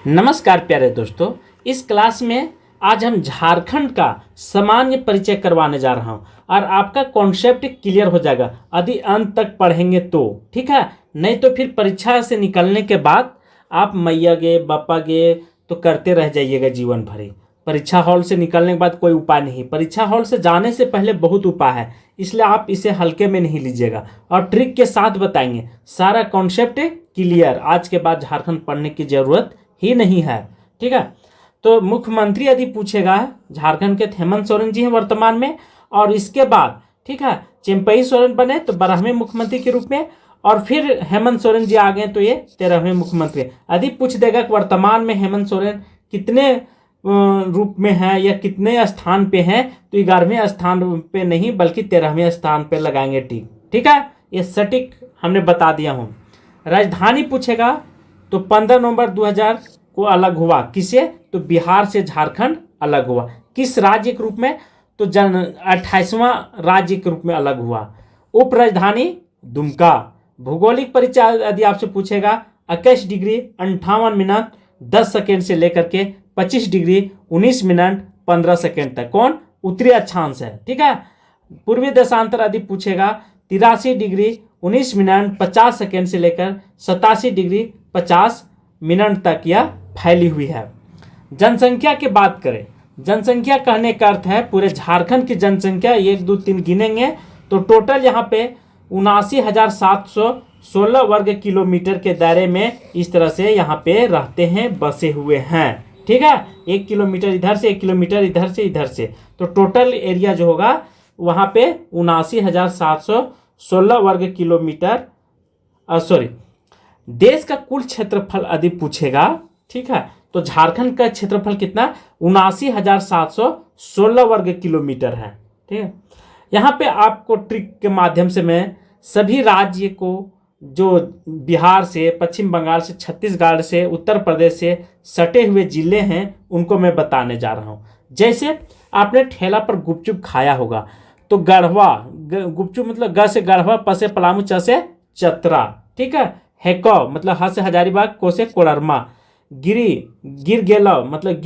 नमस्कार प्यारे दोस्तों, इस क्लास में आज हम झारखंड का सामान्य परिचय करवाने जा रहा हूं और आपका कॉन्सेप्ट क्लियर हो जाएगा यदि अंत तक पढ़ेंगे तो। ठीक है, नहीं तो फिर परीक्षा से निकलने के बाद आप मैया गे बापा गे तो करते रह जाइएगा जीवन भर ही। परीक्षा हॉल से निकलने के बाद कोई उपाय नहीं, परीक्षा हॉल से जाने से पहले बहुत उपाय है, इसलिए आप इसे हल्के में नहीं लीजिएगा और ट्रिक के साथ बताएंगे। सारा कॉन्सेप्ट क्लियर, आज के बाद झारखंड पढ़ने की जरूरत ही नहीं है। ठीक है, तो मुख्यमंत्री यदि पूछेगा, झारखंड के हेमंत सोरेन जी हैं वर्तमान में, और इसके बाद ठीक है चिंपई सोरेन बने तो 12वें मुख्यमंत्री के रूप में, और फिर हेमंत सोरेन जी आ गए तो ये 13वें मुख्यमंत्री। यदि पूछ देगा कि वर्तमान में हेमंत सोरेन कितने रूप में है या कितने स्थान पे हैं, तो 11वें स्थान पे नहीं बल्कि 13वें स्थान पे लगाएंगे टिक। ठीक है, ये सटीक हमने बता दिया हूँ। राजधानी पूछेगा तो 15 नवंबर 2000 को अलग हुआ, किसे? तो बिहार से झारखंड अलग हुआ। किस राज्य के रूप में? तो 28वां राज्य के रूप में अलग हुआ। उप राजधानी दुमका। भौगोलिक परिचय यदि आपसे पूछेगा 21 डिग्री 58 मिनट 10 सेकेंड से लेकर के 25 डिग्री 19 मिनट 15 सेकेंड तक कौन? उत्तरी अक्षांश है। ठीक है, पूर्वी देशांतर यदि पूछेगा 83 डिग्री 19 मिनट 50 सेकेंड से लेकर 87 डिग्री 50 मिनट तक यह फैली हुई है। जनसंख्या की बात करें, जनसंख्या कहने का अर्थ है पूरे झारखंड की जनसंख्या 1 2 3 गिनेंगे तो टोटल यहाँ पे 79,716 वर्ग किलोमीटर के दायरे में इस तरह से यहाँ पे रहते हैं, बसे हुए हैं। ठीक है, 1 किलोमीटर इधर से 1 किलोमीटर इधर से इधर से, तो टोटल एरिया जो होगा वहाँ पे 79,716 वर्ग किलोमीटर। देश का कुल क्षेत्रफल यदि पूछेगा, ठीक है, तो झारखंड का क्षेत्रफल कितना? 79,716 वर्ग किलोमीटर है। ठीक है, यहाँ पे आपको ट्रिक के माध्यम से मैं सभी राज्य को, जो बिहार से, पश्चिम बंगाल से, छत्तीसगढ़ से, उत्तर प्रदेश से सटे हुए जिले हैं उनको मैं बताने जा रहा हूँ। जैसे आपने ठेला पर गुपचुप खाया होगा तो गढ़वा, गुपचुप मतलब ग से गढ़वा, प से पलामू, च से चतरा। ठीक है, हेको मतलब ह से हजारीबाग, को से कोडरमा, गिर गेला मतलब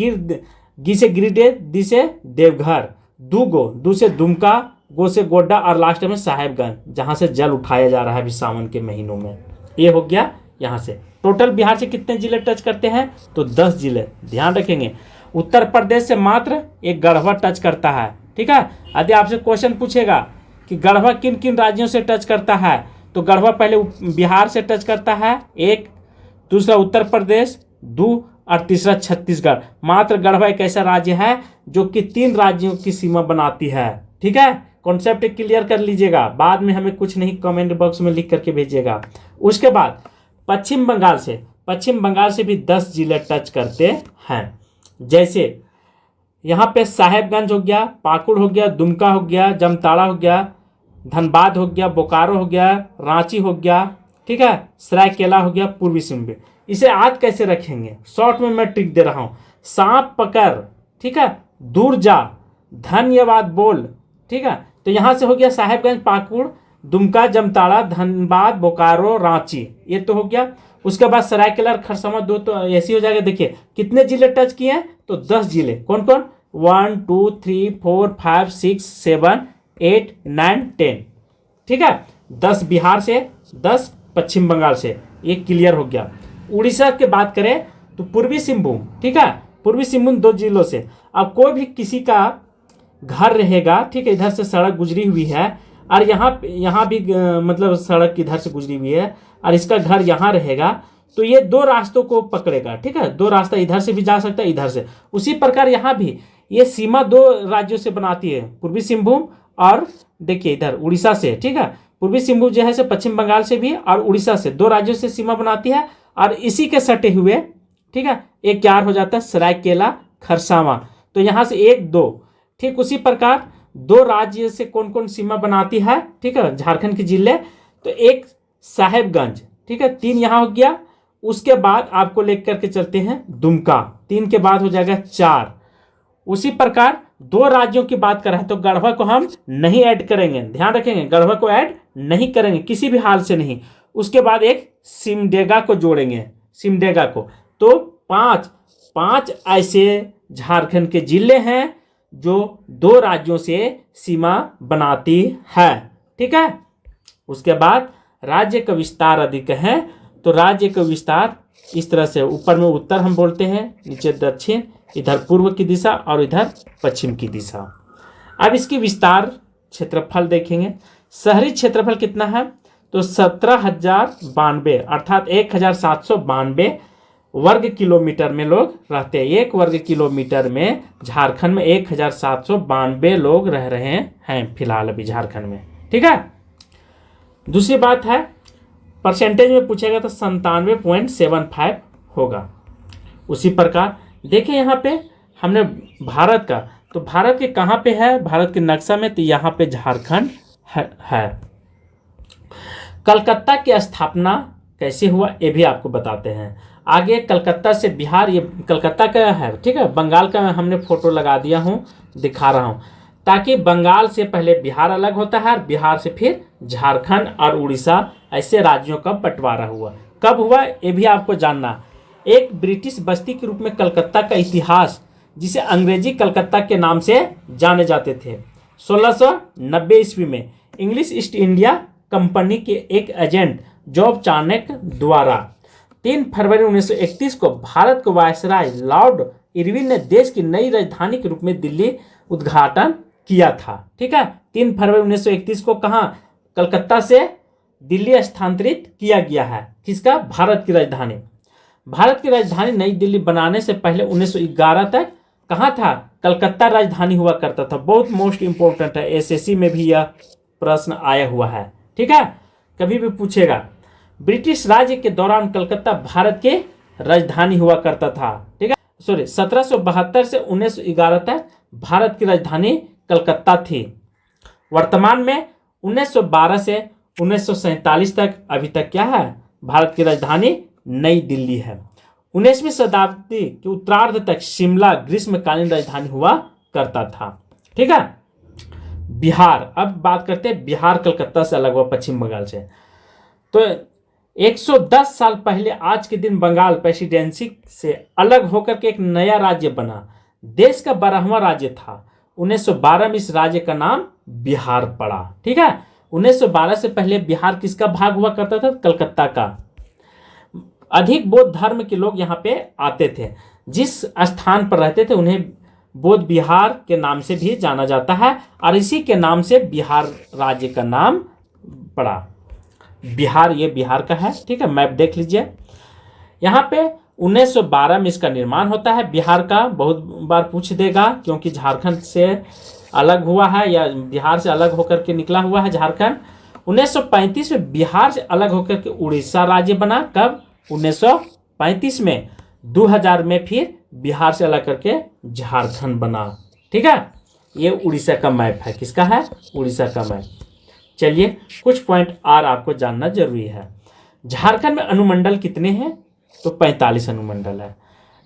गी से गिरिडीह, दी से देवघर, दू से दुमका, गो से गोड्डा, और लास्ट में साहेबगंज जहां से जल उठाया जा रहा है अभी सावन के महीनों में। ये हो गया यहाँ से। टोटल बिहार से कितने जिले टच करते हैं? तो 10 जिले, ध्यान रखेंगे। उत्तर प्रदेश से मात्र एक गढ़वा टच करता है। ठीक है, यदि आपसे क्वेश्चन पूछेगा कि गढ़वा किन किन राज्यों से टच करता है, तो गढ़वा पहले बिहार से टच करता है, एक, दूसरा उत्तर प्रदेश, 2, और तीसरा छत्तीसगढ़। मात्र गढ़वा एक ऐसा राज्य है जो कि 3 राज्यों की सीमा बनाती है। ठीक है, कॉन्सेप्ट क्लियर कर लीजिएगा, बाद में हमें कुछ नहीं कमेंट बॉक्स में लिख करके भेजिएगा। उसके बाद पश्चिम बंगाल से भी 10 जिले टच करते हैं। जैसे यहाँ पे साहेबगंज हो गया, पाकुड़ हो गया, दुमका हो गया, जामताड़ा हो गया, धनबाद हो गया, बोकारो हो गया, रांची हो गया, ठीक है, सरायकेला हो गया, पूर्वी सिंहभूम। इसे आज कैसे रखेंगे, शॉर्ट में मैं ट्रिक दे रहा हूँ। सांप पकड़, ठीक है, दूर जा, धन्यवाद बोल। ठीक है, तो यहाँ से हो गया साहेबगंज, पाकुड़, दुमका, जामताड़ा, धनबाद, बोकारो, रांची, ये तो हो गया। उसके बाद सरायकेला और खरसावां 2 तो ऐसे हो जाएगा। देखिए कितने जिले टच किए हैं, तो 10 जिले। कौन कौन? 1 2 3 4 5 6 7 8 9 10। ठीक है, 10 बिहार से, 10 पश्चिम बंगाल से, ये क्लियर हो गया। उड़ीसा की बात करें तो पूर्वी सिंहभूम, ठीक है, पूर्वी सिंहभूम 2 जिलों से। अब कोई भी किसी का घर रहेगा, ठीक है, इधर से सड़क गुजरी हुई है और यहाँ भी मतलब सड़क इधर से गुजरी हुई है और इसका घर यहाँ रहेगा, तो ये 2 रास्तों को पकड़ेगा। ठीक है, 2 रास्ता इधर से भी जा सकता है, इधर से। उसी प्रकार यहाँ भी ये सीमा 2 राज्यों से बनाती है, पूर्वी सिंहभूम और देखिए इधर उड़ीसा से। ठीक है, पूर्वी सिंहभूम जो है से पश्चिम बंगाल से भी और उड़ीसा से 2 राज्यों से सीमा बनाती है, और इसी के सटे हुए, ठीक है, एक यार हो जाता है सरायकेला खरसावां, तो यहाँ से 1 2। ठीक उसी प्रकार 2 राज्य से कौन कौन सीमा बनाती है, ठीक है, झारखंड के जिले, तो एक साहेबगंज, ठीक है, 3 यहाँ हो गया। उसके बाद आपको लेकर के चलते हैं दुमका, 3 के बाद हो जाएगा 4। उसी प्रकार 2 राज्यों की बात कर रहे हैं तो गढ़वा को हम नहीं ऐड करेंगे, ध्यान रखेंगे, गढ़वा को ऐड नहीं करेंगे किसी भी हाल से नहीं। उसके बाद एक सिमडेगा को जोड़ेंगे, सिमडेगा को, तो पांच ऐसे झारखंड के जिले हैं जो 2 राज्यों से सीमा बनाती है। ठीक है। उसके बाद राज्य का विस्तार अधिक है, तो राज्य का विस्तार इस तरह से, ऊपर में उत्तर हम बोलते हैं, नीचे दक्षिण, इधर पूर्व की दिशा और इधर पश्चिम की दिशा। अब इसकी विस्तार क्षेत्रफल देखेंगे। शहरी क्षेत्रफल कितना है, तो 17,092 अर्थात 1,792 वर्ग किलोमीटर में लोग रहते हैं। 1 वर्ग किलोमीटर में झारखंड में 1,792 लोग रह रहे हैं फिलहाल अभी झारखंड में। ठीक है। दूसरी बात है, परसेंटेज में पूछेगा तो 97.75 होगा। उसी प्रकार देखिए यहाँ पे हमने भारत का, तो भारत के कहाँ पे है, भारत के नक्शा में, तो यहाँ पे झारखंड है। कलकत्ता की स्थापना कैसे हुआ ये भी आपको बताते हैं। आगे कलकत्ता से बिहार, ये कलकत्ता का है। ठीक है। बंगाल का हमने फोटो लगा दिया हूँ, दिखा रहा हूँ, ताकि बंगाल से पहले बिहार अलग होता है और बिहार से फिर झारखंड और उड़ीसा, ऐसे राज्यों का बंटवारा हुआ। कब हुआ ये भी आपको जानना। एक ब्रिटिश बस्ती के रूप में कलकत्ता का इतिहास, जिसे अंग्रेजी कलकत्ता के नाम से जाने जाते थे, 1690 ईस्वी में इंग्लिश ईस्ट इंडिया कंपनी के एक एजेंट जॉब चाणक्य द्वारा 3 फरवरी 1931 को भारत के वायसराय लॉर्ड इरविन ने देश की नई राजधानी के रूप में दिल्ली उद्घाटन किया था। ठीक है। 3 फरवरी 1931 को कहाँ, कलकत्ता से दिल्ली स्थानांतरित किया गया है। किसका, भारत की राजधानी। भारत की राजधानी नई दिल्ली बनाने से पहले 1911 तक कहाँ था, कलकत्ता राजधानी हुआ करता था। बहुत मोस्ट इंपोर्टेंट है, एसएससी में भी यह प्रश्न आया हुआ है। ठीक है। कभी भी पूछेगा। ब्रिटिश राज्य के दौरान कलकत्ता भारत की राजधानी हुआ करता था। ठीक है। 1772 से 1911 तक भारत की राजधानी कलकत्ता थी। वर्तमान में 1912 से 1947 तक अभी तक क्या है, भारत की राजधानी नई दिल्ली है। 19वीं शताब्दी के उत्तरार्ध तक शिमला ग्रीष्मकालीन राजधानी हुआ करता था। ठीक है। बिहार, अब बात करते हैं बिहार कलकत्ता से अलग हुआ पश्चिम बंगाल से। तो 110 साल पहले आज के दिन बंगाल प्रेसिडेंसी से अलग होकर के एक नया राज्य बना। देश का 12वां राज्य था। 1912 में इस राज्य का नाम बिहार पड़ा। ठीक है। 1912 से पहले बिहार किसका भाग हुआ करता था, कलकत्ता का। अधिक बौद्ध धर्म के लोग यहाँ पे आते थे। जिस स्थान पर रहते थे उन्हें बौद्ध बिहार के नाम से भी जाना जाता है, और इसी के नाम से बिहार राज्य का नाम पड़ा। बिहार, ये बिहार का है। ठीक है। मैप देख लीजिए। यहाँ पे 1912 में इसका निर्माण होता है। बिहार का बहुत बार पूछ देगा, क्योंकि झारखंड से अलग हुआ है या बिहार से अलग होकर के निकला हुआ है झारखंड। 1935 में बिहार से अलग होकर के उड़ीसा राज्य बना। कब, 1935 में। 2000 में फिर बिहार से अलग करके झारखंड बना। ठीक है। ये उड़ीसा का मैप है। किसका है, उड़ीसा का मैप। चलिए कुछ पॉइंट और आपको जानना जरूरी है। झारखंड में अनुमंडल कितने हैं, तो 45 अनुमंडल है।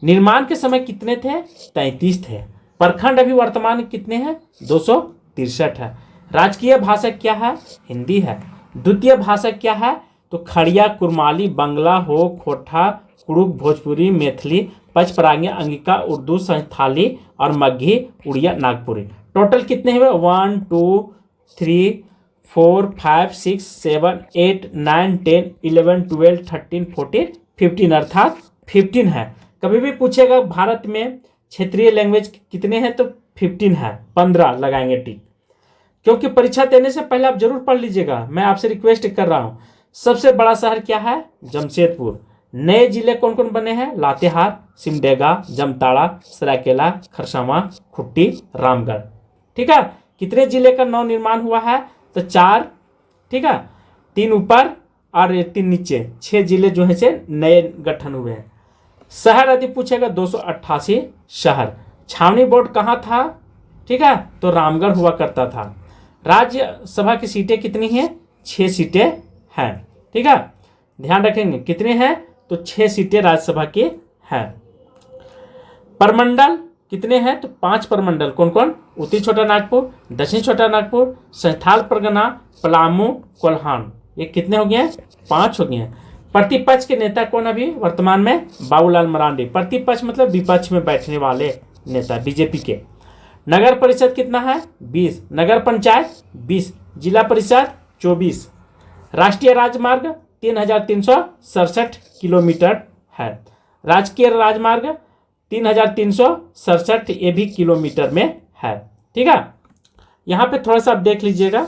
निर्माण के समय कितने थे, 33 थे। प्रखंड अभी वर्तमान में कितने हैं, 263 है। राजकीय भाषा क्या है, हिंदी है। द्वितीय भाषा क्या है, तो खड़िया, कुरमाली, बंगला, हो, खोटा, कुड़ुक, भोजपुरी, मैथिली, पचपरागी, अंगिका, उर्दू, संथाली और मगही, उड़िया, नागपुरी। टोटल कितने हुए, 1 2 3 4 5 6 7 8 9 10 11 12 13 14 15 अर्थात 15 है। कभी भी पूछेगा भारत में क्षेत्रीय लैंग्वेज कितने हैं, तो 15 है। 15 लगाएंगे टिक, क्योंकि परीक्षा देने से पहले आप जरूर पढ़ लीजिएगा। मैं आपसे रिक्वेस्ट कर रहा हूँ। सबसे बड़ा शहर क्या है, जमशेदपुर। नए जिले कौन कौन बने हैं, लातेहार, सिमडेगा, जमताड़ा, सरायकेला, खरसावां, खुट्टी, रामगढ़। ठीक है। कितने जिले का नव निर्माण हुआ है, तो 4। ठीक है। 3 ऊपर और 3 नीचे, 6 जिले जो है से नए गठन हुए हैं। शहर यदि पूछेगा 288 शहर। छावनी बोर्ड कहाँ था, ठीक है, तो रामगढ़ हुआ करता था। राज्यसभा की सीटें कितनी हैं, 6 सीटें हैं। ठीक है। ध्यान रखेंगे कितने हैं, तो 6 सीटें राज्यसभा की हैं। परमंडल कितने हैं, तो 5 परमंडल। कौन कौन, उत्तरी छोटा नागपुर, दक्षिणी छोटा नागपुर, संथाल परगना, पलामू, कोल्हान। ये कितने हो गए हैं, 5 हो गए हैं। प्रतिपक्ष के नेता कौन अभी वर्तमान में? बाबूलाल मरांडी। प्रतिपक्ष मतलब विपक्ष में बैठने वाले नेता बीजेपी के। नगर परिषद कितना है? 20। नगर पंचायत 20। जिला परिषद 24। राष्ट्रीय राजमार्ग 3367 किलोमीटर है। राजकीय राजमार्ग 3367 ये भी किलोमीटर में है। ठीक है, यहाँ पे थोड़ा सा आप देख लीजिएगा,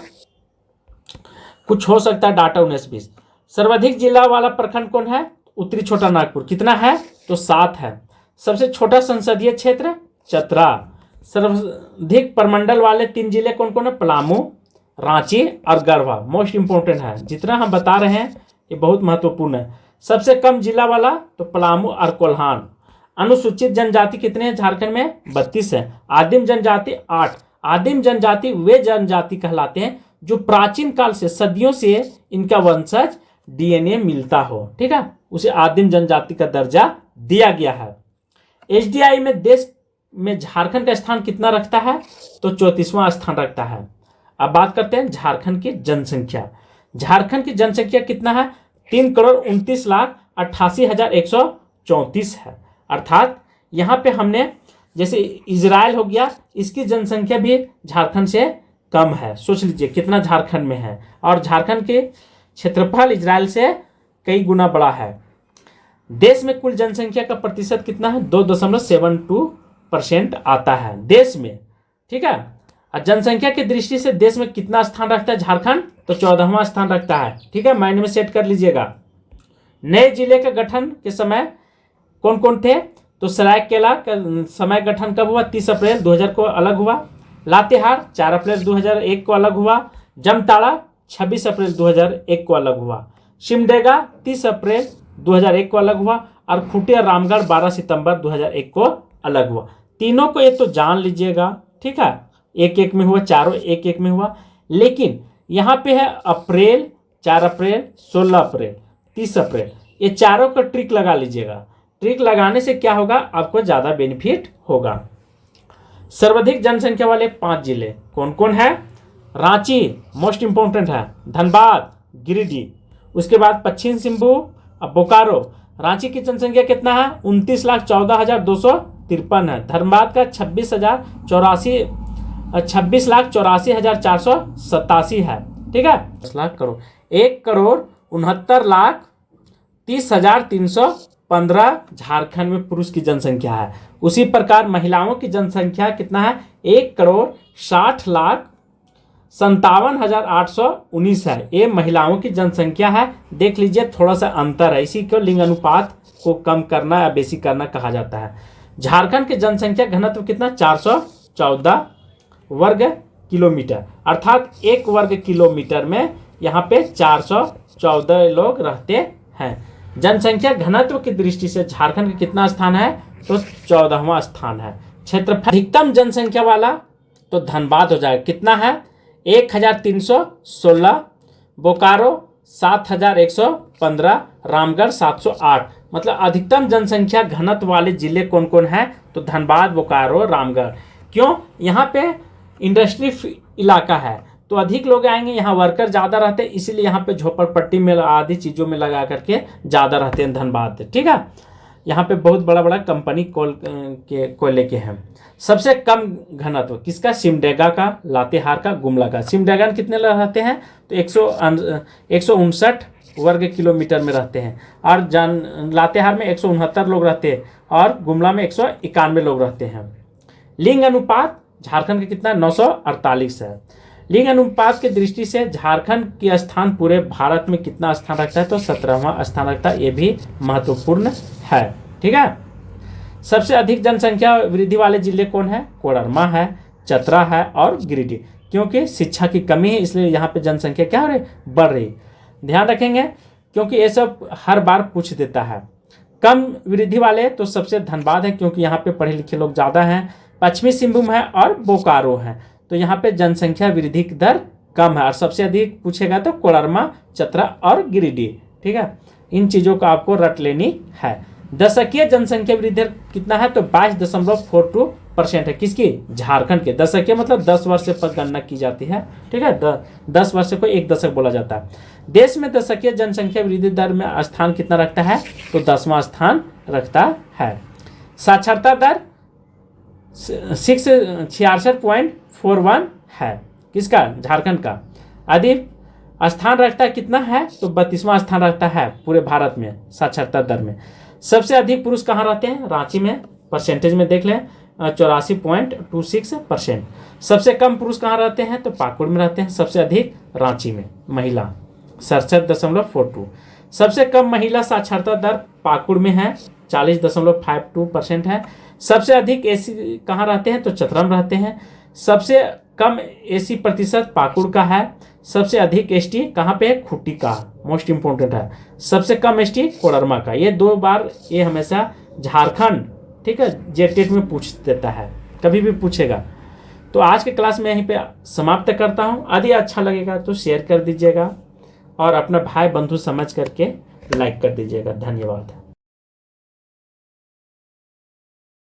कुछ हो सकता है डाटा 19-20। सर्वाधिक जिला वाला प्रखंड कौन है? उत्तरी छोटा नागपुर। कितना है? तो 7 है। सबसे छोटा संसदीय क्षेत्र चतरा। सर्वाधिक प्रमंडल वाले 3 जिले कौन कौन है? पलामू, रांची और गढ़वा। मोस्ट इंपोर्टेंट है, जितना हम बता रहे हैं ये बहुत महत्वपूर्ण है। सबसे कम जिला वाला तो पलामू और कोल्हान। अनुसूचित जनजाति कितने हैं झारखंड में? 32 है। आदिम जनजाति 8। आदिम जनजाति वे जनजाति कहलाते हैं जो प्राचीन काल से सदियों से इनका वंशज डीएनए मिलता हो। ठीक है, उसे आदिम जनजाति का दर्जा दिया गया है। एचडीआई में देश में झारखंड का स्थान कितना रखता है? तो 34वां स्थान रखता है। अब बात करते हैं झारखंड की जनसंख्या। झारखंड की जनसंख्या कितना है? 3,29,88,134 है। अर्थात यहाँ पे हमने जैसे इजराइल हो गया, इसकी जनसंख्या भी झारखंड से कम है। सोच लीजिए कितना झारखंड में है, और झारखंड के क्षेत्रफल इजराइल से कई गुना बड़ा है। देश में कुल जनसंख्या का प्रतिशत कितना है? 2.72% आता है देश में। ठीक है, और जनसंख्या की दृष्टि से देश में कितना स्थान रखता है झारखंड? तो 14वां स्थान रखता है। ठीक है, माइंड में सेट कर लीजिएगा। नए जिले का गठन के समय कौन कौन थे? तो सरायकेला का समय गठन कब हुआ? 30 अप्रैल 2000 को अलग हुआ। लातेहार 4 अप्रैल 2001 को अलग हुआ। जमताड़ा 26 अप्रैल 2001 को अलग हुआ। सिमडेगा 30 अप्रैल 2001 को अलग हुआ। और खूंटी और रामगढ़ 12 सितंबर 2001 को अलग हुआ। तीनों को ये तो जान लीजिएगा। ठीक है, एक एक में हुआ, चारों एक एक में हुआ। लेकिन यहाँ पे है अप्रैल, 4 अप्रैल, 16 अप्रैल, 30 अप्रैल, ये चारों का ट्रिक लगा लीजिएगा। ट्रिक लगाने से क्या होगा? आपको ज़्यादा बेनिफिट होगा। सर्वाधिक जनसंख्या वाले 5 जिले कौन कौन है? रांची मोस्ट इंपोर्टेंट है, धनबाद, गिरिडीह, उसके बाद पश्चिम सिंहभूम और बोकारो। रांची की जनसंख्या कितना है? 29,14,253 है। धनबाद का 26,84,487 है। ठीक है, 10 लाख करोड़, 1,69,30,315 झारखंड में पुरुष की जनसंख्या है। उसी प्रकार महिलाओं की जनसंख्या कितना है? 1,60,57,819 है। ये महिलाओं की जनसंख्या है। देख लीजिए थोड़ा सा अंतर है, इसी को लिंग अनुपात को कम करना या बेसी करना कहा जाता है। झारखंड की जनसंख्या घनत्व कितना? 414 वर्ग किलोमीटर। अर्थात 1 वर्ग किलोमीटर में यहाँ पे 414 लोग रहते हैं। जनसंख्या घनत्व की दृष्टि से झारखंड का कितना स्थान है? तो 14वां स्थान है। क्षेत्रफल अधिकतम जनसंख्या वाला तो धनबाद हो जाएगा। कितना है? 1,316, बोकारो 7,115, रामगढ़ 708। मतलब अधिकतम जनसंख्या घनत्व वाले जिले कौन कौन हैं? तो धनबाद, बोकारो, रामगढ़। क्यों? यहाँ पे इंडस्ट्री इलाका है तो अधिक लोग आएंगे, यहाँ वर्कर ज़्यादा रहते हैं, इसीलिए यहाँ पे झोपड़पट्टी में आदि चीज़ों में लगा करके ज़्यादा रहते हैं धनबाद। ठीक है, यहाँ पे बहुत बड़ा बड़ा कंपनी कोयले के हैं। सबसे कम घनत्व किसका? सिमडेगा का, लातेहार का, गुमला का। सिमडेगा में कितने लोग रहते हैं? तो 159 वर्ग किलोमीटर में रहते हैं। और लातेहार में 169 लोग रहते हैं और गुमला में 191 लोग रहते हैं। लिंग अनुपात झारखंड का कितना? 948 है। लिंग अनुपात की दृष्टि से झारखंड की स्थान पूरे भारत में कितना स्थान रखता है? तो 17वां स्थान रखता है। ये भी महत्वपूर्ण है। ठीक है, सबसे अधिक जनसंख्या वृद्धि वाले जिले कौन है? कोडरमा है, चतरा है और गिरिडीह। क्योंकि शिक्षा की कमी है इसलिए यहाँ पे जनसंख्या क्या हो रही? बढ़ रही। ध्यान रखेंगे क्योंकि ये सब हर बार पूछ देता है। कम वृद्धि वाले तो सबसे धनबाद है क्योंकि यहाँ पे पढ़े लिखे लोग ज़्यादा हैं। पश्चिमी सिंहभूम है और बोकारो है, तो यहाँ पे जनसंख्या वृद्धि की दर कम है। और सबसे अधिक पूछेगा तो कोडरमा, चतरा और गिरिडीह। ठीक है, इन चीज़ों को आपको रट लेनी है। दशकीय जनसंख्या वृद्धि कितना है? तो 22.42 परसेंट है किसकी, झारखंड के। दशकीय मतलब 10 वर्ष पर गणना की जाती है, ठीक है। 10 वर्ष को एक दशक बोला जाता है। देश में दशकीय जनसंख्या वृद्धि दर में स्थान कितना रखता है, तो 10वां स्थान रखता है। साक्षरता दर 66.41 है किसका, झारखंड का। अधिक स्थान रखता है कितना है, तो 32वां स्थान रखता है पूरे भारत में साक्षरता दर में। सबसे अधिक पुरुष कहाँ रहते हैं, रांची में। परसेंटेज में देख लें 84.26%। सबसे कम पुरुष कहाँ रहते हैं, तो पाकुड़ में रहते हैं। सबसे अधिक रांची में महिला 67.42। सबसे कम महिला साक्षरता दर पाकुड़ में है 40.52% है। सबसे अधिक एसी कहाँ रहते हैं, तो चतरा में रहते हैं। सबसे कम एसी प्रतिशत पाकुड़ का है। सबसे अधिक एसटी कहाँ पे है, खुट्टी का, मोस्ट इंपोर्टेंट है। सबसे कम एसटी कोडरमा का। ये 2 बार ये हमेशा झारखंड, ठीक है, जेटेट में पूछ देता है, कभी भी पूछेगा। तो आज के क्लास में यहीं पे समाप्त करता हूँ। यदि अच्छा लगेगा तो शेयर कर दीजिएगा और अपना भाई बंधु समझ करके लाइक कर दीजिएगा। धन्यवाद।